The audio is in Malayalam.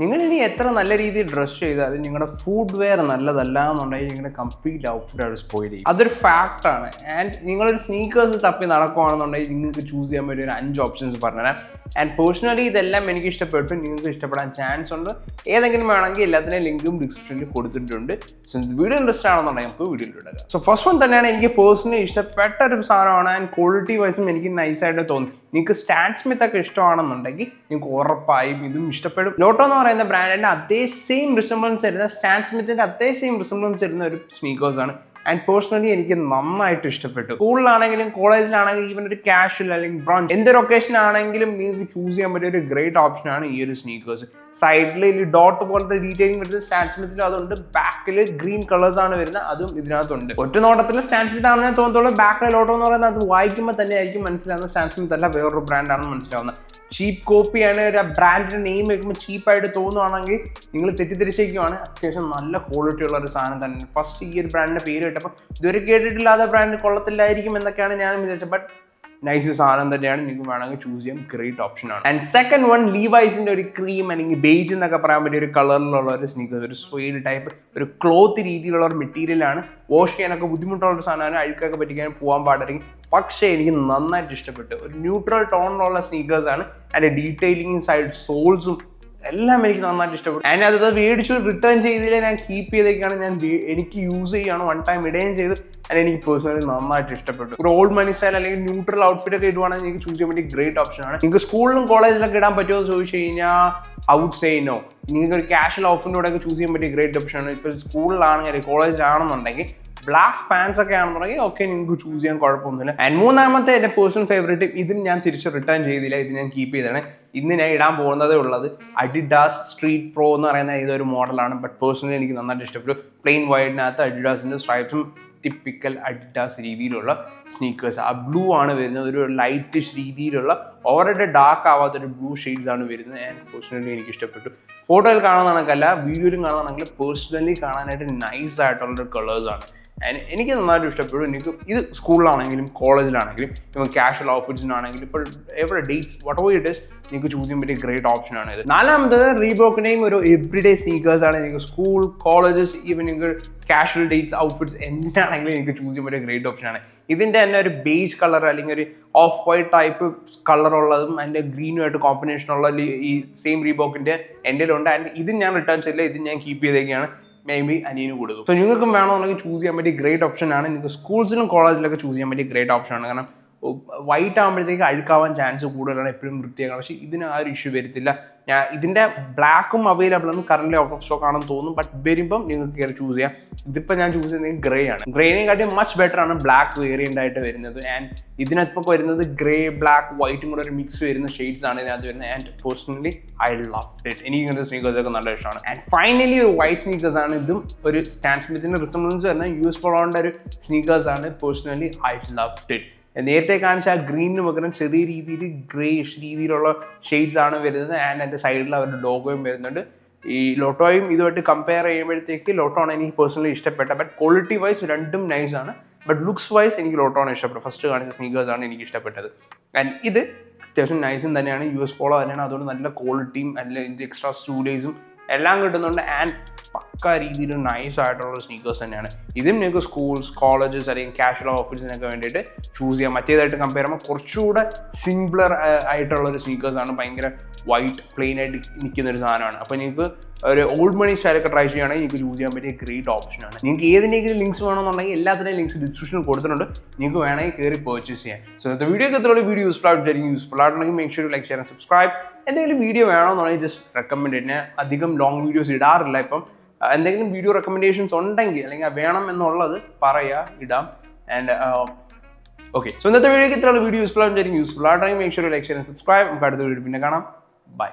നിങ്ങൾ ഇനി എത്ര നല്ല രീതിയിൽ ഡ്രസ് ചെയ്താലും നിങ്ങളുടെ ഫുഡ് വെയർ നല്ലതല്ല എന്നുണ്ടെങ്കിൽ നിങ്ങളുടെ കംപ്ലീറ്റ് ഔട്ട്ഫിറ്റ് അവിടെ സ്പോയിൽ ചെയ്യും. അതൊരു ഫാക്റ്റാണ്. ആൻഡ് നിങ്ങളൊരു സ്നീക്കേഴ്സ് തപ്പി നടക്കുകയാണെന്നുണ്ടെങ്കിൽ നിങ്ങൾക്ക് ചൂസ് ചെയ്യാൻ പറ്റിയ ഒരു 5 ഓപ്ഷൻസ് പറഞ്ഞുതരാം. ആൻഡ് പേഴ്സണലി ഇതെല്ലാം എനിക്ക് ഇഷ്ടപ്പെട്ടു, നിങ്ങൾക്ക് ഇഷ്ടപ്പെടാൻ ചാൻസ് ഉണ്ട്. ഏതെങ്കിലും വേണമെങ്കിൽ എല്ലാത്തിനും ലിങ്കും ഡിസ്ക്രിപ്ഷനിൽ കൊടുത്തിട്ടുണ്ട്. സോ വീഡിയോ ഇൻട്രസ്റ്റ് ആണെന്നുണ്ടെങ്കിൽ നമുക്ക് വീഡിയോയിൽ ഇടുക. സോ ഫസ്റ്റ് വൺ തന്നെയാണ് എനിക്ക് പേഴ്സണലി ഇഷ്ടപ്പെട്ട ഒരു സാധനമാണ്. ആൻഡ് ക്വാളിറ്റി വൈസും എനിക്ക് നൈസായിട്ട് തോന്നി. നിങ്ങൾക്ക് സ്റ്റാൻ സ്മിത്ത് ഒക്കെ ഇഷ്ടമാണെന്നുണ്ടെങ്കിൽ നിങ്ങൾക്ക് ഉറപ്പായും ഇതും ഇഷ്ടപ്പെടും. ലോട്ടോ എന്ന് പറയുന്ന ബ്രാൻഡിന്റെ അതേ സെയിം റിസംബ്ലൻസ് വരുന്ന സ്റ്റാൻ സ്മിത്തിന്റെ അതേ സെയിം റിസംബ്ലൻസ് വരുന്ന ഒരു സ്നീക്കേഴ്സ് ആണ്. ആൻഡ് പേഴ്സണലി എനിക്ക് നന്നായിട്ട് ഇഷ്ടപ്പെട്ടു. സ്കൂളിലാണെങ്കിലും കോളേജിലാണെങ്കിലും ഈവൻ ഒരു കാഷ്വൽ അല്ലെങ്കിൽ ബ്രഞ്ച് എന്തൊരു ഒക്കേഷൻ ആണെങ്കിലും നിങ്ങൾക്ക് ചൂസ് ചെയ്യാൻ പറ്റിയ ഒരു ഗ്രേറ്റ് ഓപ്ഷനാണ് ഈ ഒരു സ്നീക്കേഴ്സ്. സൈഡിൽ ഈ ഡോട്ട് പോലത്തെ ഡീറ്റെയിലിംഗ് വരുന്നത് സ്റ്റാൻ സ്മിത്തിൽ അതുണ്ട്. ബാക്കിൽ ഗ്രീൻ കളേഴ്സ് ആണ് വരുന്നത്, അതും ഇതിനകത്തുണ്ട്. ഒറ്റ നോട്ടത്തിൽ സ്റ്റാൻ സ്മിത്ത് ആണെന്ന് തോന്നത്തുള്ളൂ. ബാക്കിലെ ലോട്ടോ എന്ന് പറയുന്നത് അത് വായിക്കുമ്പോൾ തന്നെ ആയിരിക്കും മനസ്സിലാവുന്നത് സ്റ്റാൻ സ്മിത്ത് അല്ല വേറൊരു ബ്രാൻഡാണെന്ന് മനസ്സിലാവുന്നത്. ചീപ്പ് കോപ്പിയാണ്. ഒരു ബ്രാൻഡിന്റെ നെയിം വെക്കുമ്പോൾ ചീപ്പായിട്ട് തോന്നുവാണെങ്കിൽ നിങ്ങൾ തെറ്റിദ്ധരിച്ചിരിക്കുവാണ്. അത്യാവശ്യം നല്ല ക്വാളിറ്റി ഉള്ള ഒരു സാധനം തന്നെ. ഫസ്റ്റ് ഈ ഒരു ബ്രാൻഡിന്റെ പേര് കേട്ടപ്പോൾ ഇതുവരെ കേട്ടിട്ടില്ലാത്ത ബ്രാൻഡ് കൊള്ളത്തില്ലായിരിക്കും എന്നൊക്കെയാണ് ഞാൻ വിചാരിച്ചത്. ബട്ട് നൈസ് സാധനം തന്നെയാണ്, നിങ്ങൾക്ക് വേണമെങ്കിൽ ചൂസ് ചെയ്യാം. ഗ്രേറ്റ് ഓപ്ഷനാണ്. ആൻഡ് സെക്കൻഡ് വൺ ലീവൈസിന്റെ ഒരു ക്രീം അല്ലെങ്കിൽ ബേജ് എന്നൊക്കെ പറയാൻ പറ്റിയ ഒരു കളറിലുള്ള ഒരു സ്നീക്കേഴ്സ്, ഒരു സ്വേഡ് ടൈപ്പ് ഒരു ക്ലോത്ത് രീതിയിലുള്ള ഒരു മെറ്റീരിയലാണ്. വാഷ് ചെയ്യാനൊക്കെ ബുദ്ധിമുട്ടുള്ള ഒരു സാധനമാണ്, അഴുക്കൊക്കെ പറ്റിക്കാൻ പോകാൻ പാടില്ലെങ്കിൽ. പക്ഷേ എനിക്ക് നന്നായിട്ട് ഇഷ്ടപ്പെട്ടു. ഒരു ന്യൂട്രൽ ടോണിലുള്ള സ്നീക്കേഴ്സ് ആണ്. അതിന്റെ ഡീറ്റെയിലിംഗും സൈഡ് സോൾസും എല്ലാം എനിക്ക് നന്നായിട്ട് ഇഷ്ടപ്പെട്ടു. ആൻഡ് അത് മേടിച്ചു റിട്ടേൺ ചെയ്തില്ല, ഞാൻ കീപ്പ് ചെയ്തേക്കാണ്. ഞാൻ എനിക്ക് യൂസ് ചെയ്യുകയാണ്, വൺ ടൈം ഇടുകയും ചെയ്തു. അത് എനിക്ക് പേഴ്സണലി നന്നായിട്ട് ഇഷ്ടപ്പെട്ടു. ഒരു ഓൾഡ് മണി സ്റ്റൈൽ അല്ലെങ്കിൽ ന്യൂട്രൽ ഔട്ട്ഫിറ്റ് ഒക്കെ ഇടുവാണെങ്കിൽ നിങ്ങൾക്ക് ചൂസ് ചെയ്യാൻ പറ്റിയ ഗ്രേറ്റ് ഓപ്ഷനാണ്. നിങ്ങൾക്ക് സ്കൂളിലും കോളേജിലൊക്കെ ഇടാൻ പറ്റുമോ എന്ന് ചോദിച്ചു കഴിഞ്ഞാൽ ഔട്ട് സേ നോ. നിങ്ങൾക്ക് ഒരു കാഷ്വൽ ഔട്ട്ഫിറ്റിന്റെ കൂടെ ഒക്കെ ചൂസ് ചെയ്യാൻ പറ്റിയ ഗ്രേറ്റ് ഓപ്ഷനാണ്. ഇപ്പോൾ സ്കൂളിലാണെങ്കിൽ കോളേജിലാണെന്നുണ്ടെങ്കിൽ ബ്ലാക്ക് പാൻസ് ഒക്കെ ആണെന്നുണ്ടെങ്കിൽ ഓക്കെ നിങ്ങൾക്ക് ചൂസ് ചെയ്യാൻ കുഴപ്പമൊന്നുമില്ല. ആൻഡ് മൂന്നാമത്തെ എൻ്റെ പേഴ്സണൽ ഫേവറേറ്റ്, ഇതിന് ഞാൻ തിരിച്ച് റിട്ടേൺ ചെയ്തില്ല, ഇത് ഞാൻ കീപ്പ് ചെയ്താണ്. ഇന്ന് ഞാൻ ഇടാൻ പോകുന്നതേ ഉള്ളത് അഡിഡാസ് സ്ട്രീറ്റ് പ്രോ എന്ന് പറയുന്ന ഇതൊരു മോഡലാണ്. ബട്ട് പേഴ്സണലി എനിക്ക് നന്നായിട്ട് ഇഷ്ടപ്പെട്ടു. പ്ലെയിൻ വൈഡിനകത്ത് അഡിഡാസിന്റെ സ്ട്രൈപ്സും ടിപ്പിക്കൽ അഡിഡാസ് രീതിയിലുള്ള സ്നീക്കേഴ്സ്. ആ ബ്ലൂ ആണ് വരുന്നത്, ഒരു ലൈറ്റിഷ് രീതിയിലുള്ള ഓവറായിട്ട് ഡാർക്ക് ആവാത്തൊരു ബ്ലൂ ഷെയ്ഡ്സ് ആണ് വരുന്നത്. ആൻഡ് പേഴ്സണലി എനിക്ക് ഇഷ്ടപ്പെട്ടു. ഫോട്ടോയിൽ കാണുന്നതാണെന്നല്ല വീഡിയോയിലും കാണുന്നതാണെങ്കിൽ പേഴ്സണലി കാണാനായിട്ട് നൈസ് ആയിട്ടുള്ളൊരു കളേഴ്സാണ്. ആൻഡ് എനിക്ക് നന്നായിട്ട് ഇഷ്ടപ്പെട്ടു. എനിക്ക് ഇത് സ്കൂളിലാണെങ്കിലും കോളേജിലാണെങ്കിലും ഇപ്പം കാഷ്വൽ ഔട്ട്ഫിറ്റ്സിനാണെങ്കിലും ഇപ്പോൾ എവിടെ dates what over it is നിങ്ങൾക്ക് ചൂസ് ചെയ്യാൻ പറ്റിയ ഗ്രേറ്റ് ഓപ്ഷനാണ് ഇത്. നാലാമത്തത് റീബോക്കിൻ്റെയും ഒരു എവറിഡേ സ്നീക്കേഴ്സ് ആണ്. നിങ്ങൾക്ക് സ്കൂൾ കോളേജസ് ഈവൻ നിങ്ങൾക്ക് കാഷ്വൽ ഡേറ്റ്സ് ഔട്ട്ഫിറ്റ്സ് എന്താണെങ്കിലും നിങ്ങൾക്ക് ചൂസ് ചെയ്യാൻ പറ്റിയ ഗ്രേറ്റ് ഓപ്ഷനാണ്. ഇതിൻ്റെ തന്നെ ഒരു ബേജ് കളർ അല്ലെങ്കിൽ ഒരു ഓഫ് വൈറ്റ് ടൈപ്പ് കളറുള്ളതും അതിൻ്റെ ഗ്രീനുമായിട്ട് കോമ്പിനേഷനുള്ള ഈ സെയിം റീബോക്കിൻ്റെ എൻ്റെ ഉണ്ട്. ആൻഡ് ഇത് ഞാൻ റിട്ടേൺ ചെയ്തില്ല, ഇത് ഞാൻ കീപ്പ് ചെയ്തേക്കാണ്. മേ ബി അനിയന് കൊടുക്കും. സോ നിങ്ങൾക്കും വേണമെന്നുണ്ടെങ്കിൽ ചൂസ് ചെയ്യാൻ പറ്റിയ ഗ്രേറ്റ് ഓപ്ഷനാണ്. നിങ്ങൾക്ക് സ്കൂൾസിലും കോളേജിലൊക്കെ ചൂസ് ചെയ്യാൻ പറ്റിയ ഗ്രേറ്റ് ഓപ്ഷനാണ്. കാരണം വൈറ്റ് ആകുമ്പോഴത്തേക്ക് അഴുക്കാവാൻ ചാൻസ് കൂടുതലാണ്, എപ്പോഴും വൃത്തിയാക്കണം. പക്ഷേ ഇതിന് ആ ഒരു ഇഷ്യൂ വരത്തില്ല. ഞാൻ ഇതിൻ്റെ ബ്ലാക്കും അവൈലബിൾ ആണ്, കറന്റ് ഔട്ട് ഓഫ് സ്റ്റോക്ക് ആണെന്ന് തോന്നുന്നു. ബട്ട് വരുമ്പം നിങ്ങൾക്ക് കയറി ചൂസ് ചെയ്യാം. ഇതിപ്പോൾ ഞാൻ ചൂസ് ചെയ്യുന്നത് ഗ്രേ ആണ്. ഗ്രേനെ കാട്ടി മച്ച് ബെറ്റർ ആണ് ബ്ലാക്ക് വേരിയൻ്റ് ആയിട്ട് വരുന്നത്. ആൻഡ് ഇതിനകത്ത് വരുന്നത് ഗ്രേ ബ്ലാക്ക് വൈറ്റും കൂടെ ഒരു മിക്സ് വരുന്ന ഷെയ്ഡ്സ് ആണ് ഇതിനകത്ത് വരുന്നത്. And personally I love it. എനിക്ക് ഇങ്ങനത്തെ സ്നീക്കേഴ്സ് ഒക്കെ നല്ല ഇഷ്ടമാണ്. ആൻഡ് ഫൈനലി ഒരു വൈറ്റ് സ്നീക്കേഴ്സ് ആണ്. ഇതും ഒരു സ്റ്റാൻ സ്മിത്തിന്റെ റിസംബ്ലൻസ് വരുന്ന യൂസ് ഫോളോന്റെ ഒരു സ്നീക്കേഴ്സ് ആണ്. Personally I love it. നേരത്തെ കാണിച്ച ആ ഗ്രീനിന് പകരം ചെറിയ രീതിയിൽ ഗ്രേഷ് രീതിയിലുള്ള ഷെയ്ഡ്സ് ആണ് വരുന്നത്. ആൻഡ് എൻ്റെ സൈഡിൽ അവരുടെ ലോഗോയും വരുന്നുണ്ട്. ഈ ലോട്ടോയും ഇതുമായിട്ട് കമ്പയർ ചെയ്യുമ്പോഴത്തേക്ക് ലോട്ടോ ആണ് എനിക്ക് പേഴ്സണലി ഇഷ്ടപ്പെട്ട. ബട്ട് ക്വാളിറ്റി വൈസ് രണ്ടും നൈസ് ആണ്. ബട്ട് ലുക്സ് വൈസ് എനിക്ക് ലോട്ടോ ആണ് ഇഷ്ടപ്പെട്ടത്. ഫസ്റ്റ് കാണിച്ച സ്നീക്കേഴ്സ് ആണ് എനിക്ക് ഇഷ്ടപ്പെട്ടത്. ആൻഡ് ഇത് അത്യാവശ്യം നൈസും തന്നെയാണ്, US പോളോ തന്നെയാണ്. അതുകൊണ്ട് നല്ല ക്വാളിറ്റിയും അല്ലെങ്കിൽ എക്സ്ട്രാ സ്റ്റൂഡേഴ്സും എല്ലാം കിട്ടുന്നുണ്ട്. ആൻഡ് പക്ക രീതിയിൽ നൈസ് ആയിട്ടുള്ള സ്നീക്കേഴ്സ് തന്നെയാണ്. ഇതും നിങ്ങൾക്ക് സ്കൂൾസ് കോളേജസ് അല്ലെങ്കിൽ കാഷ്വൽ ഓഫീസിനൊക്കെ വേണ്ടിയിട്ട് ചൂസ് ചെയ്യാം. മറ്റേതായിട്ട് കമ്പയർ ചെയ്യുമ്പോൾ കുറച്ചുകൂടെ സിംപ്ലർ ആയിട്ടുള്ള ഒരു സ്നീക്കേഴ്സാണ്. ഭയങ്കര വൈറ്റ് പ്ലെയിൻ ആയിട്ട് നിൽക്കുന്ന ഒരു സാധനമാണ്. അപ്പോൾ നിങ്ങൾക്ക് ഒരു ഓൾഡ് മണി സ്റ്റൈലൊക്കെ ട്രൈ ചെയ്യുകയാണെങ്കിൽ നിങ്ങൾക്ക് ചൂസ് ചെയ്യാൻ പറ്റിയ ഗ്രേറ്റ് ഓപ്ഷനാണ്. നിങ്ങൾക്ക് ഏതിനെങ്കിലും ലിങ്ക്സ് വേണമെന്നുണ്ടെങ്കിൽ എല്ലാത്തിൻ്റെയും ലിങ്ക്സ് ഡിസ്ക്രിപ്ഷനിൽ കൊടുത്തിട്ടുണ്ട്. നിങ്ങൾക്ക് വേണമെങ്കിൽ കയറി പർച്ചേസ് ചെയ്യാം. സോ ഇന്നത്തെ വീഡിയോ എത്രയുള്ള വീഡിയോ യൂസ്ഫുൾ ആയിട്ടായിരിക്കും. യൂസ്ഫുൾ ആയിട്ടുണ്ടെങ്കിൽ make sure like share and subscribe. എന്തെങ്കിലും വീഡിയോ വേണമെന്നുണ്ടെങ്കിൽ ജസ്റ്റ് റെക്കമെൻഡ് ചെയ്യുന്നത്. അധികം ലോങ് വീഡിയോസ് ഇടാറില്ല. ഇപ്പം എന്തെങ്കിലും വീഡിയോ റെക്കമെൻഡേഷൻസ് ഉണ്ടെങ്കിൽ അല്ലെങ്കിൽ വേണം എന്നുള്ളത് പറയുക, ഇടാം. ആൻഡ് ഓക്കെ, സോ ഇന്നത്തെ വീഡിയോക്ക് ഇത്രയുള്ള വീഡിയോ യൂസ്ഫുൾ ആയിട്ടായിരിക്കും. യൂസ്ഫുൾ ആയിട്ടാണെങ്കിൽ make sure like share and subscribe. നമുക്ക് അടുത്ത വീഡിയോ പിന്നെ കാണാം. ബൈ.